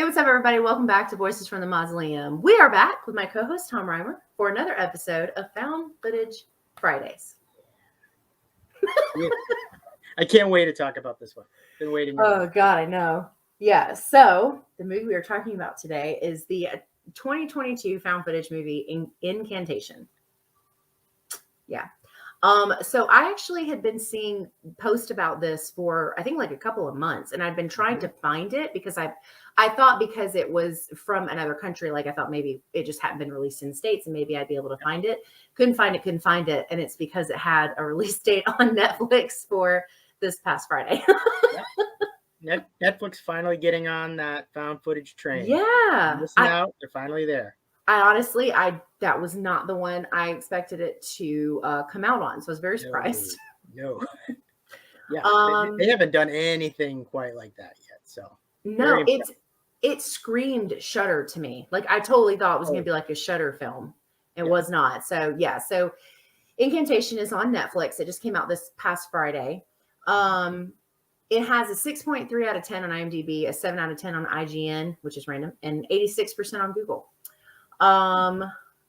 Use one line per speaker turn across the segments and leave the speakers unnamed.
what's up, everybody? Welcome back to Voices from the Mausoleum. We are back with my co-host, Tom Reimer, for another episode of Found Footage Fridays.
I can't wait to talk about this one. Been waiting.
Oh, God, I know. Yeah, so the movie we are talking about today is the 2022 found footage movie, Incantation. Yeah. So I actually had been seeing posts about this for, I think, like a couple of months, and I'd been trying to find it because I thought because it was from another country, like I thought maybe it just hadn't been released in the States and maybe I'd be able to find it. Couldn't find it. And it's because it had a release date on Netflix for this past Friday.
Netflix finally getting on that found footage train.
Yeah.
They're finally there.
I honestly, that was not the one I expected it to come out on. So I was very surprised.
No. Yeah. They haven't done anything quite like that yet. So
no, it screamed Shudder to me. Like I totally thought it was going to be like a Shudder film. It was not. So yeah. So Incantation is on Netflix. It just came out this past Friday. It has a 6.3 out of 10 on IMDb, a 7 out of 10 on IGN, which is random, and 86% on Google.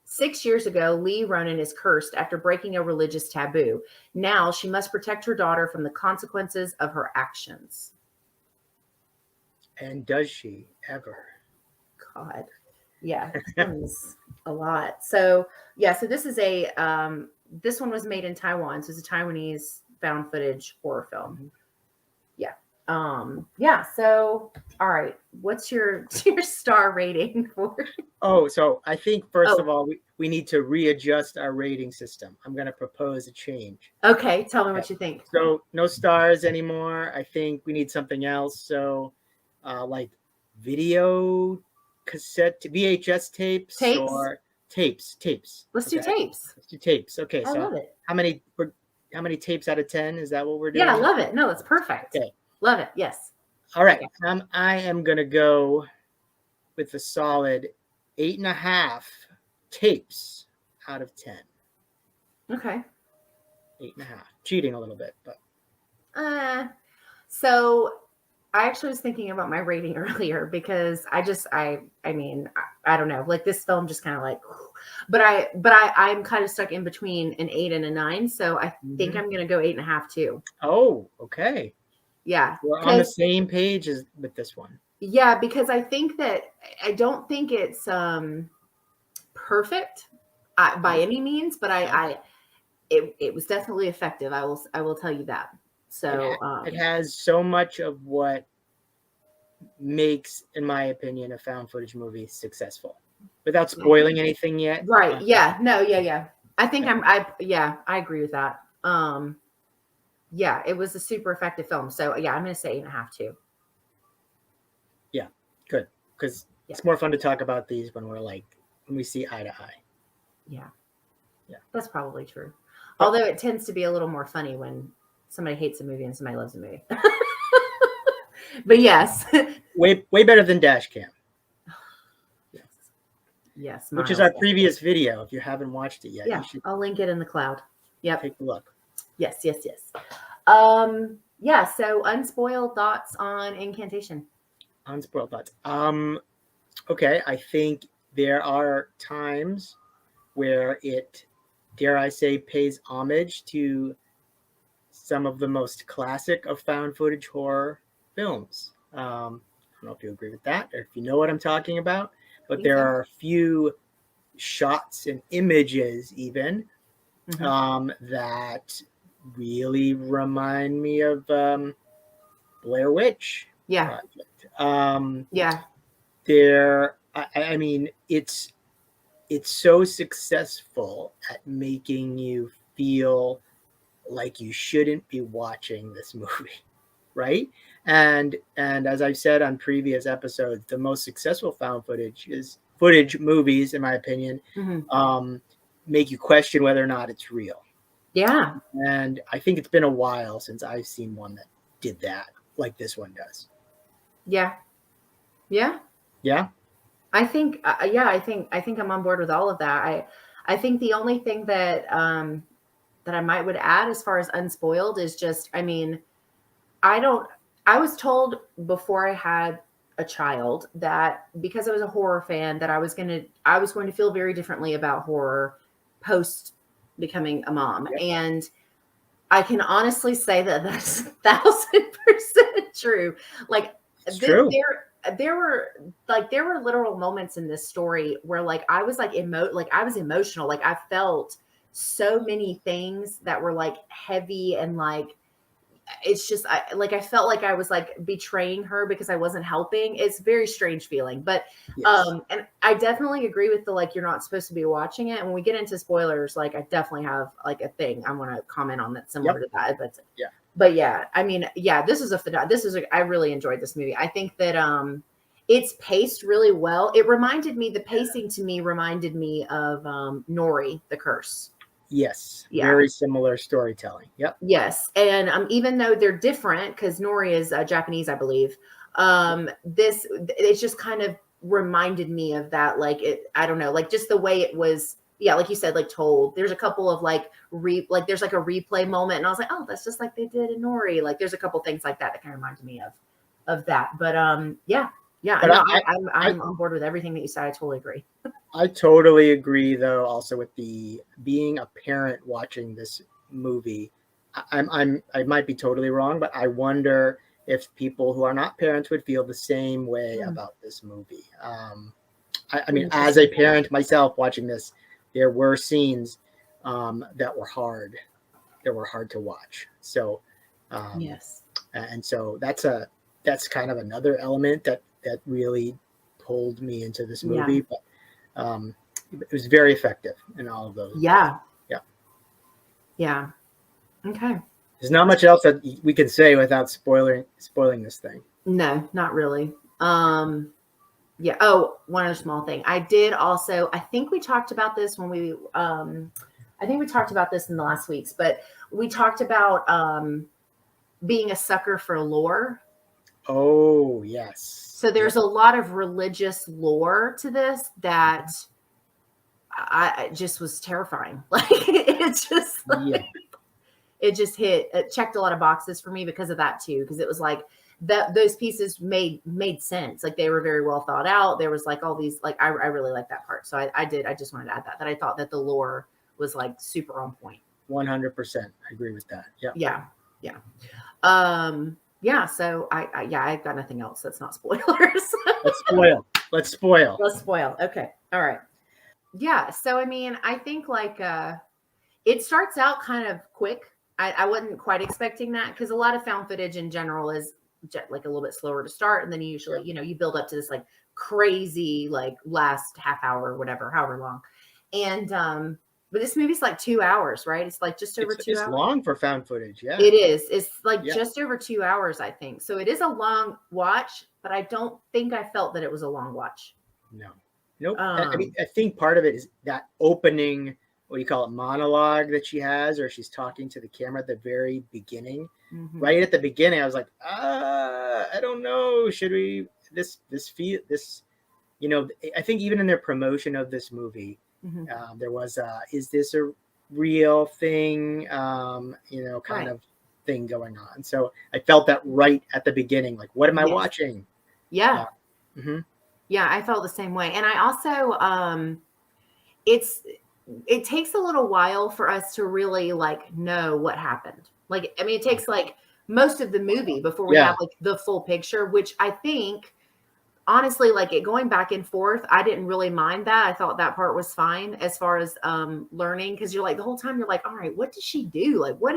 6 years ago, Lee Ronan is cursed after breaking a religious taboo. Now she must protect her daughter from the consequences of her actions.
And does she ever?
God. Yeah, it's a lot. So yeah, so this is this one was made in Taiwan. So it's a Taiwanese found footage horror film. Yeah. So all right, what's your star rating for?
Oh, so I think first of all, we need to readjust our rating system. I'm going to propose a change.
Okay, tell me what you think.
So no stars anymore. I think we need something else. So like video cassette, VHS tapes or tapes.
Let's do tapes.
Let's do tapes. Okay,
I love it.
How many tapes out of 10? Is that what we're doing?
Yeah, I love it. No, it's perfect. Okay. Love it. Yes.
All right. Okay. I am going to go with a solid 8.5 tapes out of 10.
Okay.
8.5. Cheating a little bit, but.
So I actually was thinking about my rating earlier because I mean, I don't know, like this film just kind of like, but I'm kind of stuck in between an 8 and a 9. So I think I'm going to go 8.5 too.
Oh, okay.
Yeah.
We're on the same page as with this one.
Yeah, because I don't think it's perfect by any means, but it was definitely effective. I will tell you that. So
it has so much of what makes, in my opinion, a found footage movie successful, without spoiling anything yet.
Right. Yeah. No. Yeah. I think I agree with that. Yeah, it was a super effective film. So yeah, I'm going to say 8.5 too.
Yeah, good. Because it's more fun to talk about these when we see eye to eye.
Yeah. That's probably true. Although it tends to be a little more funny when somebody hates a movie and somebody loves a movie. But yes.
way better than Dashcam.
Yes.
Which is our previous video. If you haven't watched it yet,
I'll link it in the cloud. Yep.
Take a look.
Yes. So unspoiled thoughts on Incantation.
Unspoiled thoughts. Okay, I think there are times where it, dare I say, pays homage to some of the most classic of found footage horror films. I don't know if you agree with that or if you know what I'm talking about, but there are a few shots and images even that really remind me of Blair Witch.
Yeah.
Project. I mean, it's so successful at making you feel like you shouldn't be watching this movie, right? And as I've said on previous episodes, the most successful found footage movies, in my opinion, make you question whether or not it's real.
Yeah.
And I think it's been a while since I've seen one that did that like this one does.
Yeah. I think I think I'm on board with all of that. I think the only thing that that I would add as far as Unspoiled is just, I mean, I was told before I had a child that because I was a horror fan that I was going to feel very differently about horror post becoming a mom.
Yep.
And I can honestly say that that's 1,000% true. Like
It's true.
there were literal moments in this story where like I was like I was emotional. Like I felt so many things that were like heavy and like it's just I felt like I was like betraying her because I wasn't helping. It's a very strange feeling. But
Yes.
and I definitely agree with the like you're not supposed to be watching it. And when we get into spoilers, like I definitely have like a thing I want to comment on that's similar to that.
Yeah.
But yeah, I mean, yeah, I really enjoyed this movie. I think that it's paced really well. The pacing to me reminded me of Nori, The Curse.
Yes.
Yeah.
Very similar storytelling. Yep.
Yes, and even though they're different, because Nori is Japanese, I believe. This it's just kind of reminded me of that. Like I don't know, like just the way it was. Yeah, like you said, like told. There's a couple of like there's like a replay moment, and I was like, oh, that's just like they did in Nori. Like there's a couple things like that kind of reminded me of that. But yeah.
But
No, I'm on board with everything that you said. I totally agree.
I totally agree, though. Also, with the being a parent watching this movie, I might be totally wrong, but I wonder if people who are not parents would feel the same way about this movie. I mean, as a parent myself watching this, there were scenes that were hard to watch. So
Yes,
and so that's kind of another element that really pulled me into this movie. But it was very effective in all of those.
Yeah.
Yeah.
Yeah. Okay.
There's not much else that we can say without spoiling this thing.
No, not really. Yeah. Oh, one other small thing. I think we talked about this when I think we talked about this in the last weeks, but we talked about being a sucker for lore.
Oh, yes.
So there's a lot of religious lore to this that I just was terrifying. Like it just it just it checked a lot of boxes for me because of that too. Because it was like those pieces made sense. Like they were very well thought out. There was like all these like I really like that part. So I just wanted to add that I thought that the lore was like super on point.
100%. I agree with that. Yeah.
Yeah. So I've got nothing else that's not spoilers.
Let's spoil.
Okay. All right. Yeah. So I mean, I think like it starts out kind of quick. I wasn't quite expecting that because a lot of found footage in general is like a little bit slower to start, and then you usually you build up to this like crazy like last half hour or whatever, however long. And but this movie's like 2 hours, right? It's like just over 2 hours.
It's long for found footage. Yeah,
it is. It's like just over 2 hours, I think. So it is a long watch, but I don't think I felt that it was a long watch.
No. Nope. I mean, I think part of it is that opening, what do you call it, monologue that she has, or she's talking to the camera at the very beginning. Mm-hmm. Right at the beginning, I was like, I don't know. Should we this, I think even in their promotion of this movie, there was is this a real thing, kind of thing going on. So I felt that right at the beginning, like, what am I watching?
Yeah. Yeah, I felt the same way. And I also, it takes a little while for us to really like know what happened. Like, I mean, it takes like most of the movie before we have like the full picture, which I think honestly, like it going back and forth, I didn't really mind that. I thought that part was fine as far as learning, because you're like the whole time you're like, all right, what did she do? Like, what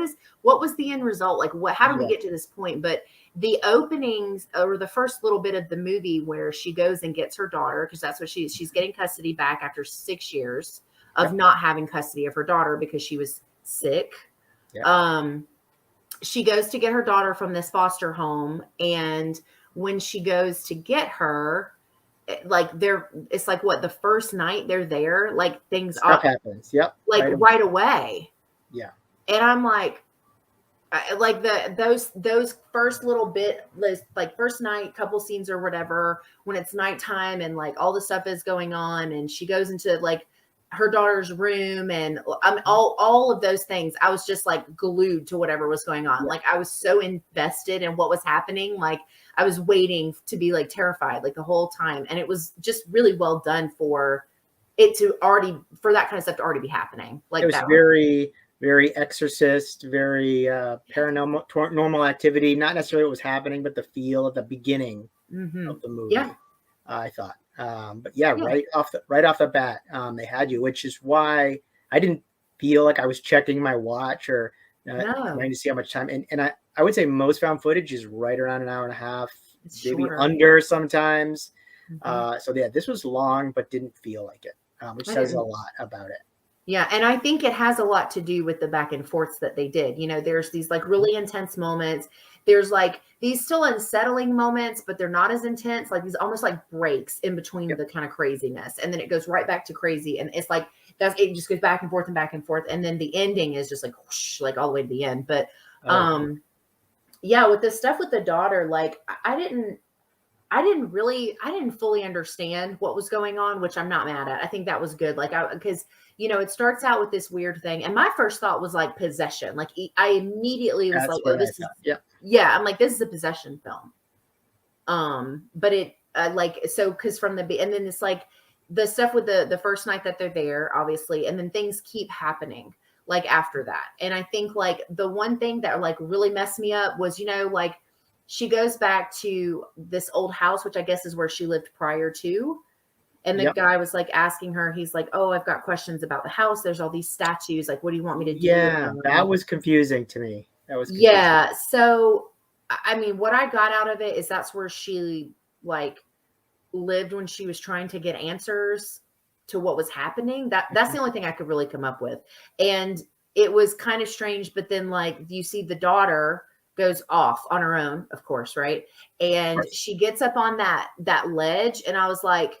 was the end result? Like, how did we get to this point? But the openings or the first little bit of the movie where she goes and gets her daughter, because that's what she's getting custody back after 6 years of not having custody of her daughter because she was sick. She goes to get her daughter from this foster home, and when she goes to get her, like it's like what, the first night they're there, like things
happens.
Like right away.
Yeah.
And I'm like those first little bit, like first night couple scenes or whatever, when it's nighttime and like all the stuff is going on and she goes into like her daughter's room, and all of those things. I was just like glued to whatever was going on. Like I was so invested in what was happening. Like I was waiting to be like terrified like the whole time. And it was just really well done for it to already, for that kind of stuff to already be happening. Like
it was
that
very, very Exorcist, very paranormal, normal activity. Not necessarily what was happening, but the feel at the beginning of the movie.
Yeah.
I thought. But yeah, right off the bat, they had you, which is why I didn't feel like I was checking my watch or trying to see how much time. And I would say most found footage is right around an hour and a half,
it's
maybe
shorter.
under sometimes. So yeah, this was long, but didn't feel like it, which says a lot about it.
Yeah. And I think it has a lot to do with the back and forths that they did. You know, there's these like really intense moments. There's like these still unsettling moments, but they're not as intense. Like these almost like breaks in between the kind of craziness. And then it goes right back to crazy. And it's like, it just goes back and forth and back and forth. And then the ending is just like, whoosh, like all the way to the end. But yeah, with the stuff with the daughter, like I didn't fully understand what was going on, which I'm not mad at. I think that was good. Like because you know, it starts out with this weird thing. And my first thought was like possession. Like I immediately was like, oh, this is, yeah. I'm like, this is a possession film. But it like, so, cause and then it's like the stuff with the first night that they're there, obviously. And then things keep happening like after that. And I think like the one thing that like really messed me up was, you know, like she goes back to this old house, which I guess is where she lived prior to. And the guy was like asking her, he's like, oh, I've got questions about the house. There's all these statues. Like, what do you want me to do?
Yeah, that was confusing to me. That was confusing.
Yeah. So, I mean, what I got out of it is that's where she like lived when she was trying to get answers to what was happening. That's the only thing I could really come up with. And it was kind of strange. But then like you see the daughter goes off on her own, of course, right? And she gets up on that ledge, and I was like,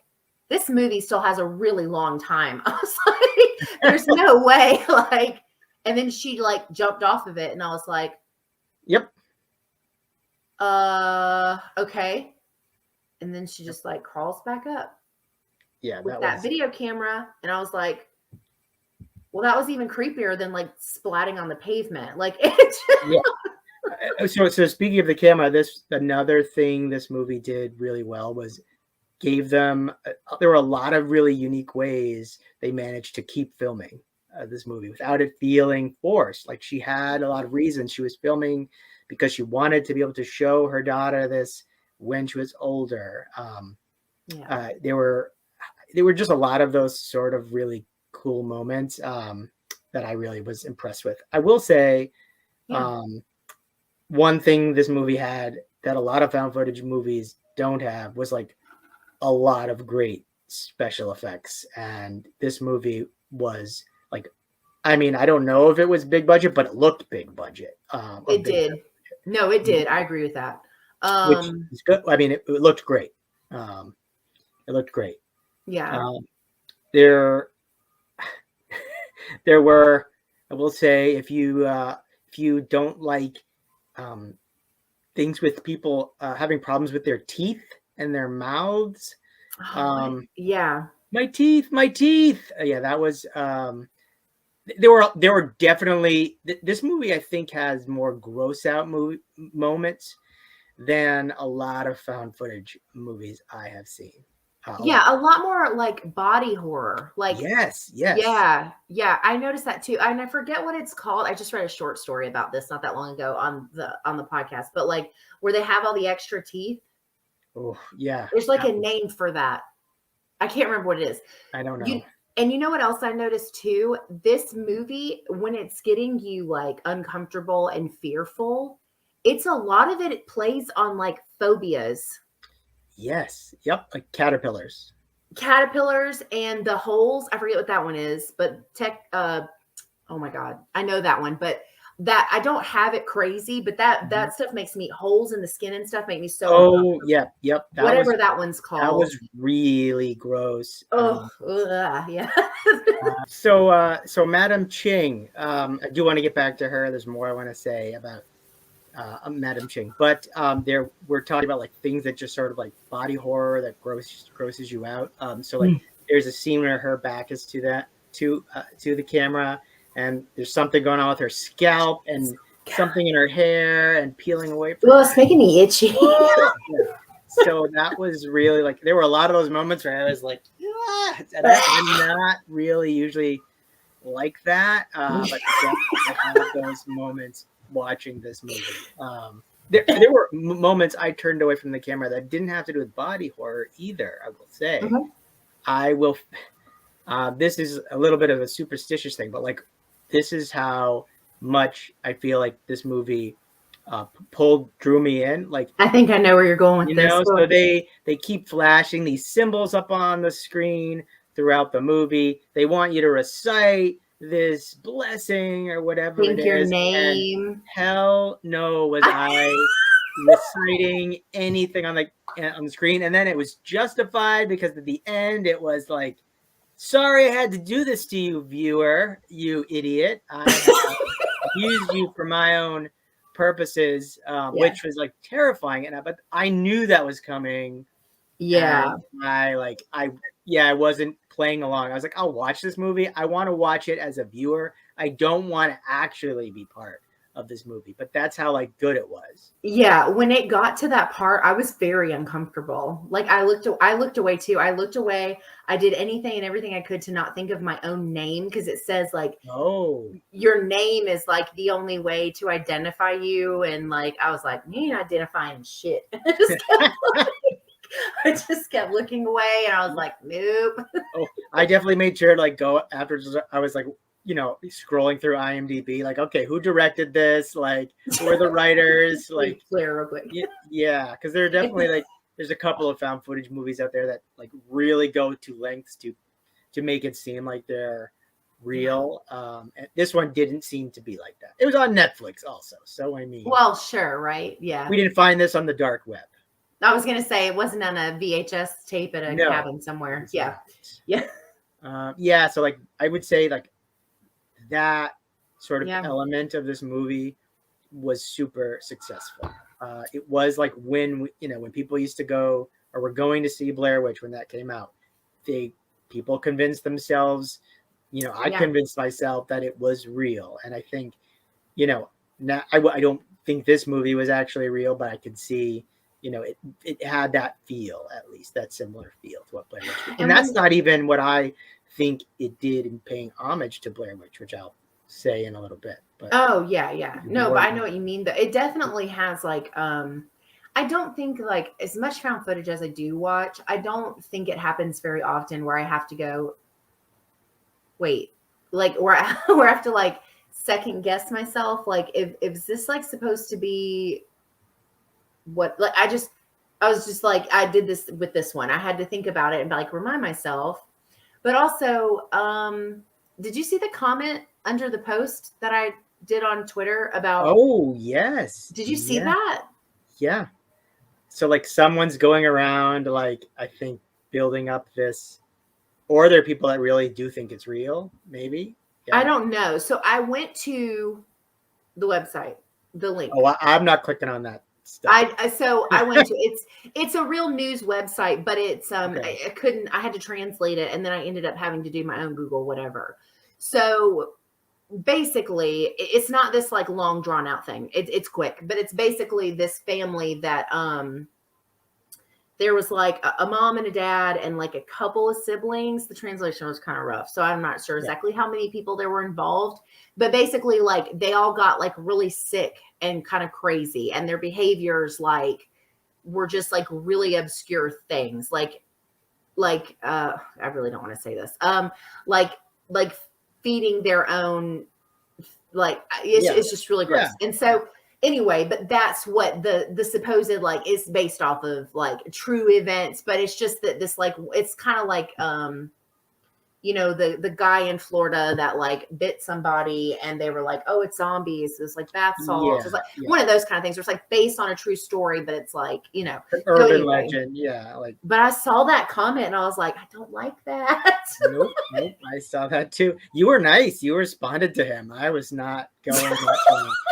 this movie still has a really long time. I was like, there's no way. Like, and then she like jumped off of it, and I was like,
yep.
Okay. And then she just like crawls back up.
Yeah.
With that video camera. And I was like, well, that was even creepier than like splatting on the pavement. Like it
So speaking of the camera, another thing this movie did really well was gave them, there were a lot of really unique ways they managed to keep filming this movie without it feeling forced. Like she had a lot of reasons she was filming because she wanted to be able to show her daughter this when she was older. There were just a lot of those sort of really cool moments that I really was impressed with. I will say one thing this movie had that a lot of found footage movies don't have was like a lot of great special effects. And this movie was like, I mean, I don't know if it was big budget, but it looked big budget.
It did. No, it did. I agree with that.
Which is good. I mean, it looked great. It looked great.
Yeah.
There were, I will say, if you don't like things with people having problems with their teeth and their mouths. My teeth. Yeah, that was there were definitely this movie I think has more gross out moments than a lot of found footage movies I have seen.
A lot more like body horror. Like
yes.
Yeah. I noticed that too. And I forget what it's called. I just read a short story about this not that long ago on the podcast, but like where they have all the extra teeth.
Oh, yeah.
There's like a name for that. I can't remember what it is.
I don't know.
And you know what else I noticed too? This movie, when it's getting you like uncomfortable and fearful, it's a lot of it plays on like phobias.
Yes. Yep. Like caterpillars
And the holes. I forget what that one is, but oh my God, I know that one, but that I don't have it crazy, but that stuff makes me, holes in the skin and stuff make me so
yep.
Whatever that one's called.
That was really gross.
Yeah.
So Madam Ching, I do want to get back to her. There's more I want to say about Madam Ching, but we're talking about like things that just sort of like body horror that grosses you out. So like there's a scene where her back is to that to the camera, and there's something going on with her scalp and something in her hair and peeling away from
Well, it's making me itchy.
Yeah. So that was really like, there were a lot of those moments where I was like, yeah, and I'm not really usually like that, but I had those moments watching this movie. There were moments I turned away from the camera that didn't have to do with body horror either, I will say.
Okay.
I will, this is a little bit of a superstitious thing, but like, this is how much I feel like this movie drew me in. Like,
I think I know where you're going with this.
so they keep flashing these symbols up on the screen throughout the movie. They want you to recite this blessing or whatever
Think
it
your
is.
name.
And hell no was I reciting anything on the screen. And then it was justified because at the end it was like, sorry I had to do this to you, viewer, you idiot. I used you for my own purposes, which was like terrifying. But I knew that was coming.
Yeah.
I wasn't playing along. I was like, I'll watch this movie. I want to watch it as a viewer. I don't want to actually be part of this movie, but that's how like good it was.
Yeah, when it got to that part, I was very uncomfortable. Like I looked away too. I looked away. I did anything and everything I could to not think of my own name, because it says like,
oh,
your name is like the only way to identify you. And like I was like, you ain't identifying shit. I just kept looking away, and I was like, nope.
Oh, I definitely made sure to like go after. I was like, scrolling through IMDb, like, okay, who directed this? Like, who are the writers? Like,
clear real quick.
Yeah, because there are definitely like, there's a couple of found footage movies out there that like really go to lengths to make it seem like they're real. And this one didn't seem to be like that. It was on Netflix also, so I mean,
well, sure, right? Yeah,
we didn't find this on the dark web.
I was gonna say it wasn't on a VHS tape at a cabin somewhere. Yeah.
Yeah. So like, I would say like that sort of element of this movie was super successful. It was like when when people used to go or were going to see Blair Witch when that came out, people convinced themselves. I convinced myself that it was real, and I think now I don't think this movie was actually real, but I could see. It had that feel, at least that similar feel to what Blair Witch did. And that's not even what I think it did in paying homage to Blair Witch, which I'll say in a little bit. But
no, but I know what you mean. It definitely has like, I don't think like as much found footage as I do watch, I don't think it happens very often where I have to go, wait, like where I have to like second guess myself. Like, if this like supposed to be what, like I was just like, I did this with this one. I had to think about it and like remind myself. But also, did you see the comment under the post that I did on Twitter about?
Oh, yes.
Did you see that?
Yeah. So like someone's going around, like, I think building up this, or there are people that really do think it's real, maybe.
Yeah. I don't know. So I went to the website, the link.
Oh, I'm not clicking on that stuff.
I went to it's a real news website, but it's okay. I had to translate it, and then I ended up having to do my own Google whatever. So basically, it's not this like long drawn out thing. It's quick, but it's basically this family that there was like a mom and a dad and like a couple of siblings. The translation was kind of rough, so I'm not sure exactly how many people there were involved. But basically, like they all got like really sick and kind of crazy, and their behaviors like were just like really obscure things. Like I really don't want to say this. Like feeding their own, like it's just really gross. And so anyway, but that's what the supposed like is based off of, like true events. But it's just that this like, it's kind of like the guy in Florida that like bit somebody and they were like, oh, it's zombies. It's like bath salts. It's like one of those kind of things. Where it's like based on a true story, but it's like,
urban legend. Yeah. Like,
but I saw that comment and I was like, I don't like that.
Nope. I saw that too. You were nice. You responded to him. I was not going that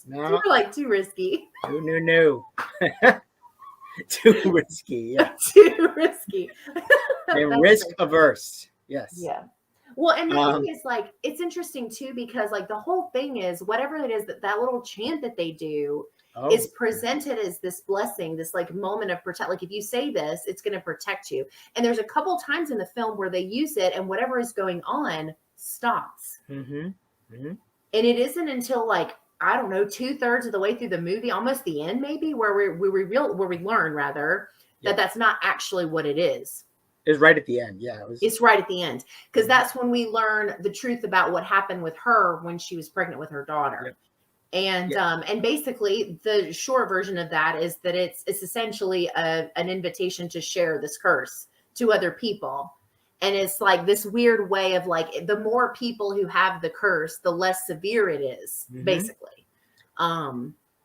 no. You were like too risky.
No. Too risky. Yeah.
Too risky.
And risk averse. Yes.
Yeah. Well, and the thing is, like, it's interesting too, because like the whole thing is whatever it is that little chant that they do is presented as this blessing, this like moment of protect. Like if you say this, it's going to protect you. And there's a couple times in the film where they use it, and whatever is going on stops.
Mm-hmm. Mm-hmm.
And it isn't until like, I don't know, 2/3 of the way through the movie, almost the end, maybe, where we learn rather that that's not actually what it is.
It was right at the end. Yeah,
it's right at the end, because that's when we learn the truth about what happened with her when she was pregnant with her daughter.
Yep.
And basically the short version of that is that it's essentially an invitation to share this curse to other people. And it's like this weird way of like, the more people who have the curse, the less severe it is, basically.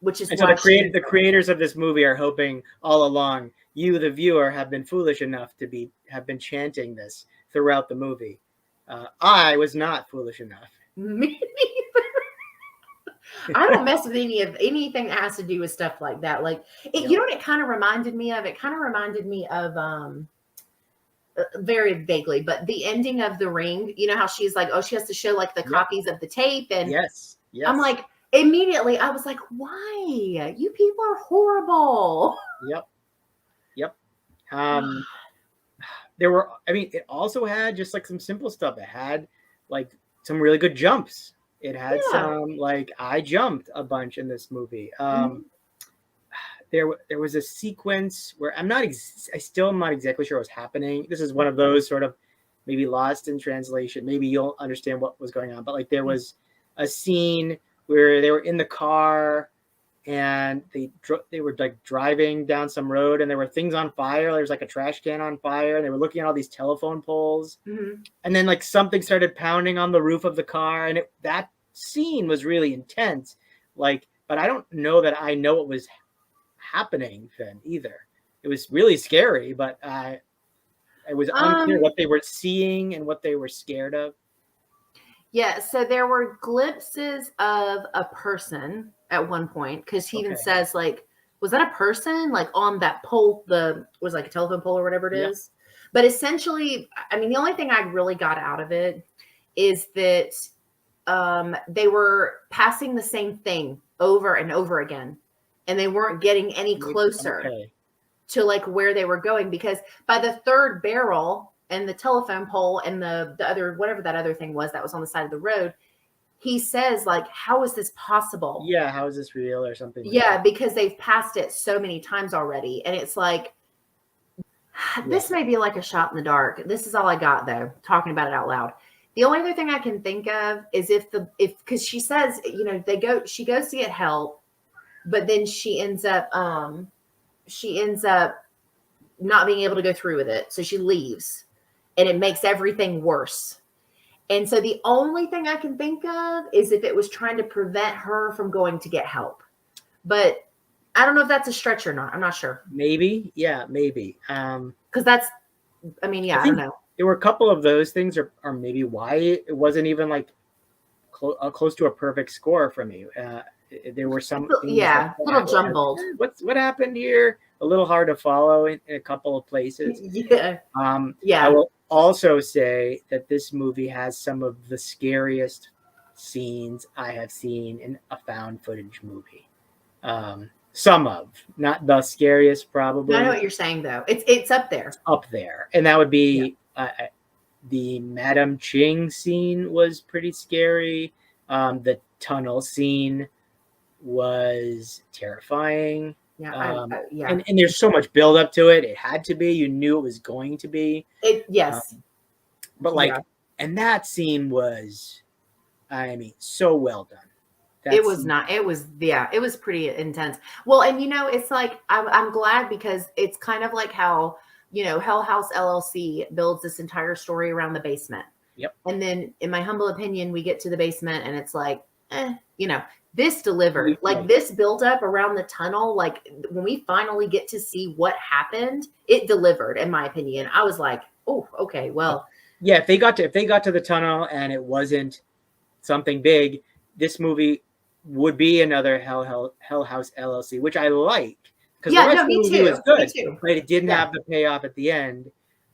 Which is,
and so the creators of this movie are hoping all along you, the viewer, have been foolish enough to have been chanting this throughout the movie. I was not foolish enough.
Me neither. I don't mess with anything that has to do with stuff like that. Like, you know what it kind of reminded me of? It kind of reminded me of very vaguely, but the ending of The Ring. You know how she's like, oh, she has to show like the copies of the tape, and
yes,
I'm like, immediately I was like, why? You people are horrible.
Yep. There were, I mean, it also had just like some simple stuff. It had like some really good jumps. It had some, like, I jumped a bunch in this movie. There was a sequence where I still am not exactly sure what's happening. This is one of those sort of maybe lost in translation. Maybe you'll understand what was going on. But like there was a scene where they were in the car and they were like driving down some road, and there were things on fire. There was like a trash can on fire, and they were looking at all these telephone poles. And then like something started pounding on the roof of the car, and that scene was really intense. Like, but I don't know that I know what was happening then either. It was really scary, but it was unclear what they were seeing and what they were scared of.
Yeah, so there were glimpses of a person at one point, because he even says, like, was that a person? Like on that pole, was like a telephone pole or whatever it is. But essentially, I mean, the only thing I really got out of it is that they were passing the same thing over and over again, and they weren't getting any closer to like where they were going, because by the third barrel and the telephone pole and the other, whatever that other thing was that was on the side of the road, he says, like, how is this possible?
Yeah, how is this real or something?
Yeah, because they've passed it so many times already. And it's like, this may be like a shot in the dark. This is all I got, though, talking about it out loud. The only other thing I can think of is because she says, you know, she goes to get help, but then she ends up not being able to go through with it. So she leaves, and it makes everything worse. And so the only thing I can think of is if it was trying to prevent her from going to get help. But I don't know if that's a stretch or not. I'm not sure.
Maybe. Yeah, maybe.
Because I don't know.
There were a couple of those things or maybe why it wasn't even like close to a perfect score for me. There were some things
a little jumbled.
What happened here? A little hard to follow in a couple of places. I will also say that this movie has some of the scariest scenes I have seen in a found footage movie. Some of, not the scariest, probably.
I know what you're saying, though. It's up there.
It's up there, and that would be the Madame Ching scene was pretty scary. The tunnel scene was terrifying. And there's so much build up to it. It had to be. You knew it was going to be. But like, and that scene was, I mean, so well done.
It was pretty intense. Well, and you know, it's like, I'm glad, because it's kind of like how, you know, Hell House LLC builds this entire story around the basement.
Yep.
And then in my humble opinion, we get to the basement and it's like, you know, this delivered. Like this build up around the tunnel. Like when we finally get to see what happened, it delivered, in my opinion. I was like, oh, okay, well.
Yeah, if they got to the tunnel and it wasn't something big, this movie would be another Hell House LLC, which I like, because the rest of the movie was good, but it didn't have the payoff at the end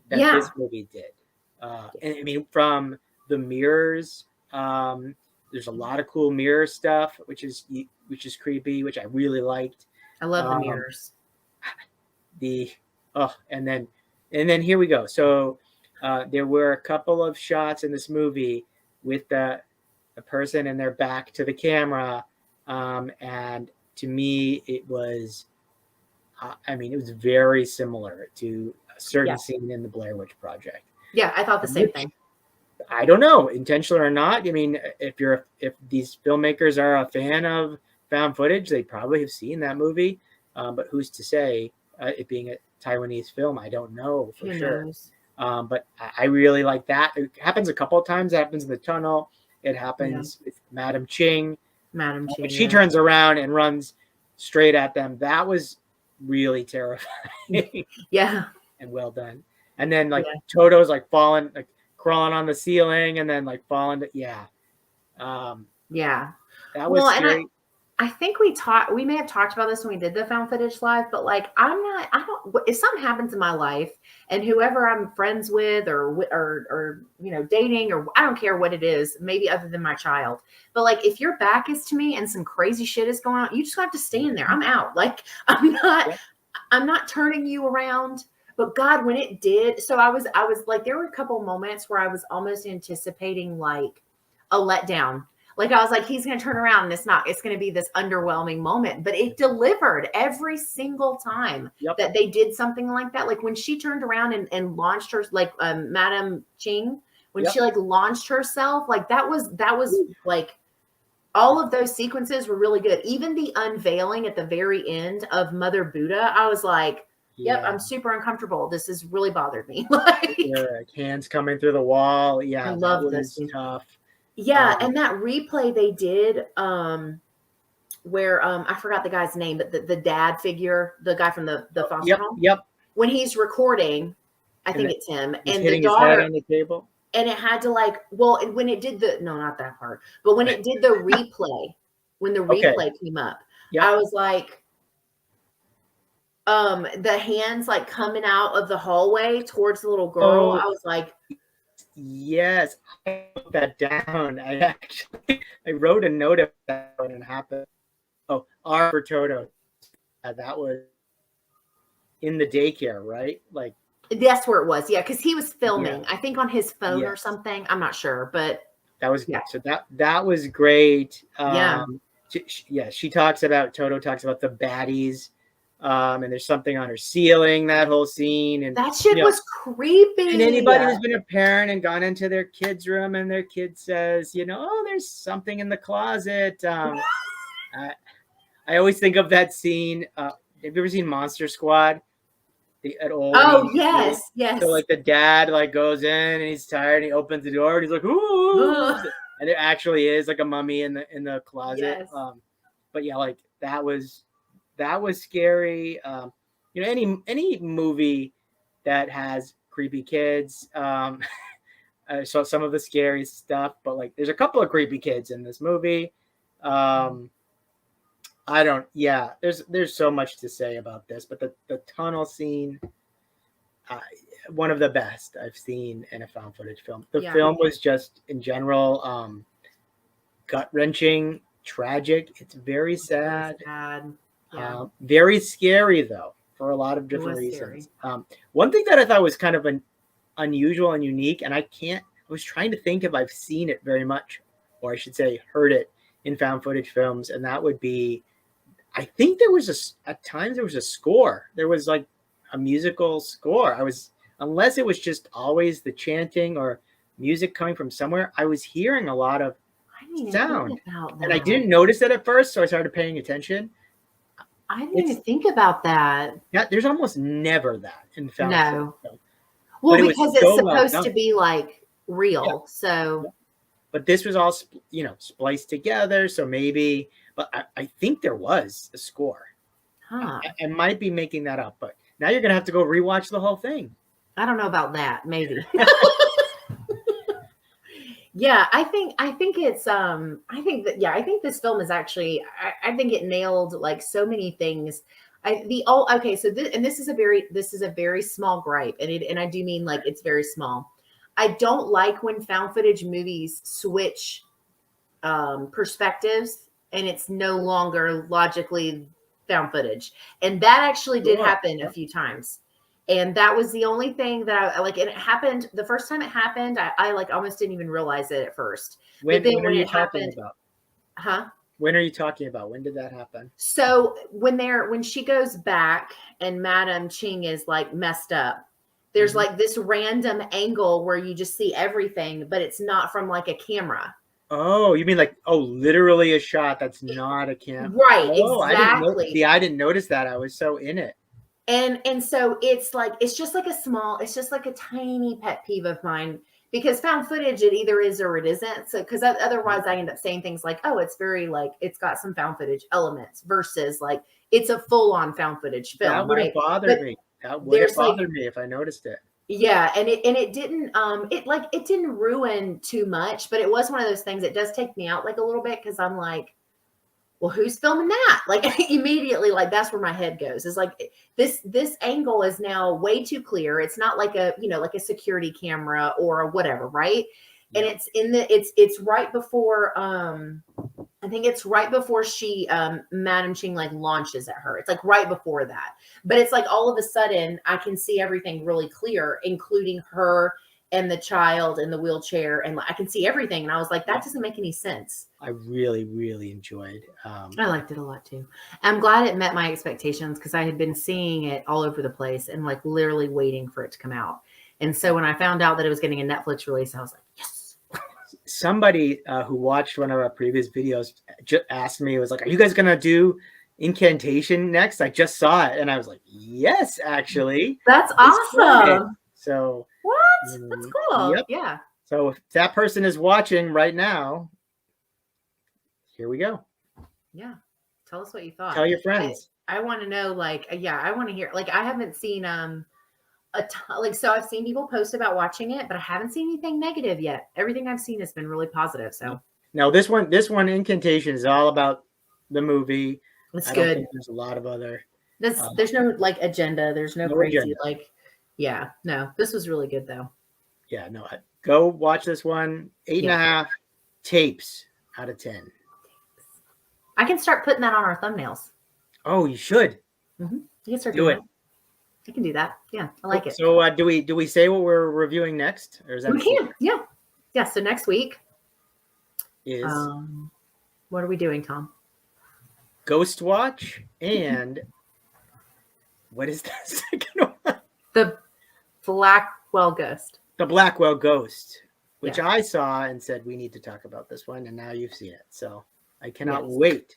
that this movie did. And I mean, from the mirrors. There's a lot of cool mirror stuff, which is creepy, which I really liked.
I love the
Um,
mirrors.
And then here we go. So there were a couple of shots in this movie with the person and their back to the camera, and to me it was it was very similar to a certain scene in the Blair Witch Project.
Yeah, I thought the same thing.
I don't know, intentional or not. I mean, if these filmmakers are a fan of found footage, they probably have seen that movie. But who's to say? It being a Taiwanese film, I don't know for sure. But I really like that. It happens a couple of times. It happens in the tunnel. It happens with Madam Ching. She turns around and runs straight at them. That was really terrifying.
Yeah.
And well done. And then Toto's like falling, like crawling on the ceiling, and then like falling. That was scary.
And I think we may have talked about this when we did the found footage live, but like, if something happens in my life and whoever I'm friends with or, dating, or I don't care what it is, maybe other than my child, but like, if your back is to me and some crazy shit is going on, you just have to stand there. I'm out. Like, I'm not turning you around. But God, when it did, so I was like, there were a couple moments where I was almost anticipating like a letdown. Like I was like, he's going to turn around and it's going to be this underwhelming moment, but it delivered every single time that they did something like that. Like when she turned around and launched her, like Madam Ching, when she like launched herself, like that was like, all of those sequences were really good. Even the unveiling at the very end of Mother Buddha, I was like, yep, I'm super uncomfortable. This has really bothered me. Like
hands coming through the wall. Yeah,
I love
that was tough.
Yeah, and that replay they did, where I forgot the guy's name, but the dad figure, the guy from the foster home.
Yep.
When he's recording, I think it's him, and the
daughter his head on the table.
And it had to when it did not that part, but when it did the replay, when the replay came up, I was like, the hands like coming out of the hallway towards the little girl. I was like,
yes, I wrote that down. I wrote a note of that when it happened. Oh, R for Toto. That was in the daycare, right? Like
that's where it was. Yeah, because he was filming, I think on his phone or something. I'm not sure, but
that was so that was great. She talks about Toto talks about the baddies. And there's something on her ceiling, that whole scene. And
that shit was creepy.
And anybody who's been a parent and gone into their kid's room and their kid says, there's something in the closet. I always think of that scene. Have you ever seen Monster Squad?
Yes.
So like the dad like goes in and he's tired and he opens the door and he's like, ooh. And there actually is like a mummy in the closet.
Yes.
But yeah, like that was scary. Any movie that has creepy kids. I saw some of the scary stuff, but like there's a couple of creepy kids in this movie. There's so much to say about this, but the tunnel scene, one of the best I've seen in a found footage film. The film was just in general gut-wrenching, tragic. It's very sad. Very scary though, for a lot of different reasons. One thing that I thought was kind of an unusual and unique, and I was trying to think if I've seen it very much, or I should say heard it in found footage films, and that would be, I think there was at times there was a score. There was like a musical score. Unless it was just always the chanting or music coming from somewhere, I was hearing a lot of sound. And I didn't notice it at first, so I started paying attention.
I didn't even think about that.
Yeah, there's almost never that in found footage.
Well, because it's supposed to be like real. So
but this was all spliced together, so maybe, but I think there was a score. I might be making that up, but now you're gonna have to go rewatch the whole thing.
I don't know about that, maybe. I think this film is actually, I think it nailed like so many things. This is a very small gripe, and I do mean like it's very small. I don't like when found footage movies switch perspectives and it's no longer logically found footage. And that actually did happen a few times. And that was the only thing that I like. And it happened the first time it happened. I like almost didn't even realize it at first. But then when it happened,
when are you talking about? When did that happen?
So when she goes back and Madam Ching is like messed up, there's like this random angle where you just see everything, but it's not from like a camera.
Oh, you mean like, literally a shot that's not a camera?
Right,
exactly. I didn't notice that. I was so in it.
And so it's just like a tiny pet peeve of mine, because found footage, it either is or it isn't. So, because otherwise I end up saying things like, oh, it's very like, it's got some found footage elements versus like, it's a full on found footage film.
That would have bothered me. That would have bothered me if I noticed it.
Yeah. And it didn't, it didn't ruin too much, but it was one of those things that does take me out like a little bit. Cause I'm like, well, who's filming that? Like immediately, like that's where my head goes. Is like this angle is now way too clear. It's not like like a security camera or whatever, right? Yeah. And it's right before I think it's right before she Madam Ching like launches at her. It's like right before that. But it's like all of a sudden I can see everything really clear, including her and the child in the wheelchair, and I can see everything. And I was like, that doesn't make any sense.
I really, really enjoyed.
I liked it a lot too. I'm glad it met my expectations, because I had been seeing it all over the place and like literally waiting for it to come out. And so when I found out that it was getting a Netflix release, I was like, yes.
Somebody who watched one of our previous videos just asked me, it was like, are you guys going to do Incantation next? I just saw it. And I was like, yes, actually.
That's awesome.
So
what? That's cool. Yep. Yeah.
So if that person is watching right now, here we go.
Yeah. Tell us what you thought.
Tell your friends.
I want to know, like, I want to hear, like, I haven't seen so I've seen people post about watching it, but I haven't seen anything negative yet. Everything I've seen has been really positive. So
now this one Incantation is all about the movie.
It's good.
Don't think there's a lot of other.
There's no like agenda. There's no crazy agenda. Like, yeah, no, this was really good though.
Yeah, no, go watch this one. 8.5 tapes out of 10.
I can start putting that on our thumbnails.
Oh, you should.
You can start doing it. I can do that. Yeah, I like it.
So, do we say what we're reviewing next, or is that?
We can. Yeah. So next week
is
what are we doing, Tom?
Ghost Watch and what is that second one?
The Blackwell Ghost.
The Blackwell Ghost, which I saw and said we need to talk about this one, and now you've seen it, so I cannot wait.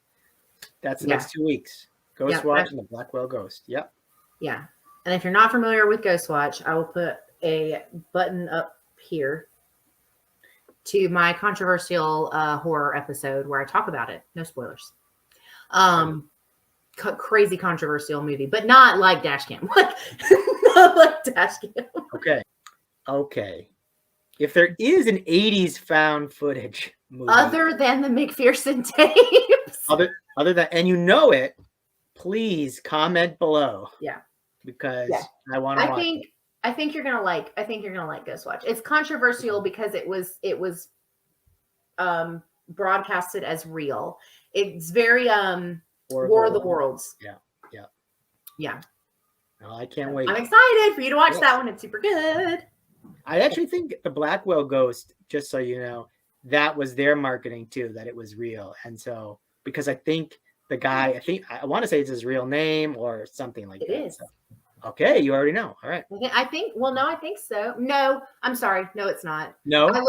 That's the next 2 weeks. Ghost Watch and the Blackwell Ghost. Yep.
Yeah. And if you're not familiar with Ghost Watch, I will put a button up here to my controversial horror episode where I talk about it. No spoilers. Crazy controversial movie, but not like Dashcam. Not like Dashcam.
Okay. If there is an 80s found footage movie,
other than the McPherson tapes,
other than, and you know it, please comment below.
Yeah.
Because I want to watch it.
I think you're gonna like Ghost Watch. It's controversial because it was broadcasted as real. It's very War of the Worlds. Yeah.
Oh, I can't wait.
I'm excited for you to watch that one. It's super good.
I actually think the Blackwell Ghost, just so you know, that was their marketing too, that it was real. And so, because I think the guy, I want to say it's his real name or something like that. It is. So, okay, you already know. All right.
I think so. No, I'm sorry. No, it's not.
No.
I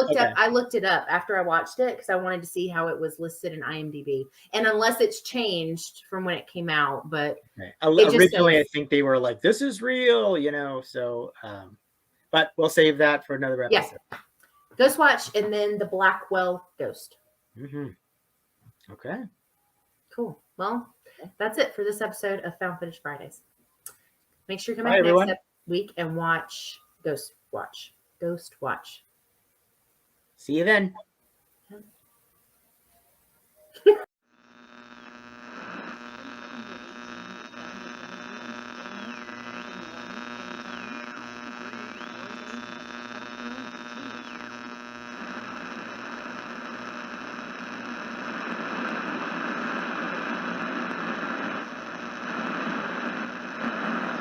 looked it up after I watched it because I wanted to see how it was listed in IMDb. And unless it's changed from when it came out, but
originally I think they were like, this is real, so but we'll save that for another episode.
Yeah. Ghost Watch and then the Blackwell Ghost.
Okay.
Cool. Well, that's it for this episode of Found Footage Fridays. Make sure you come back next week and watch Ghost Watch. See you then.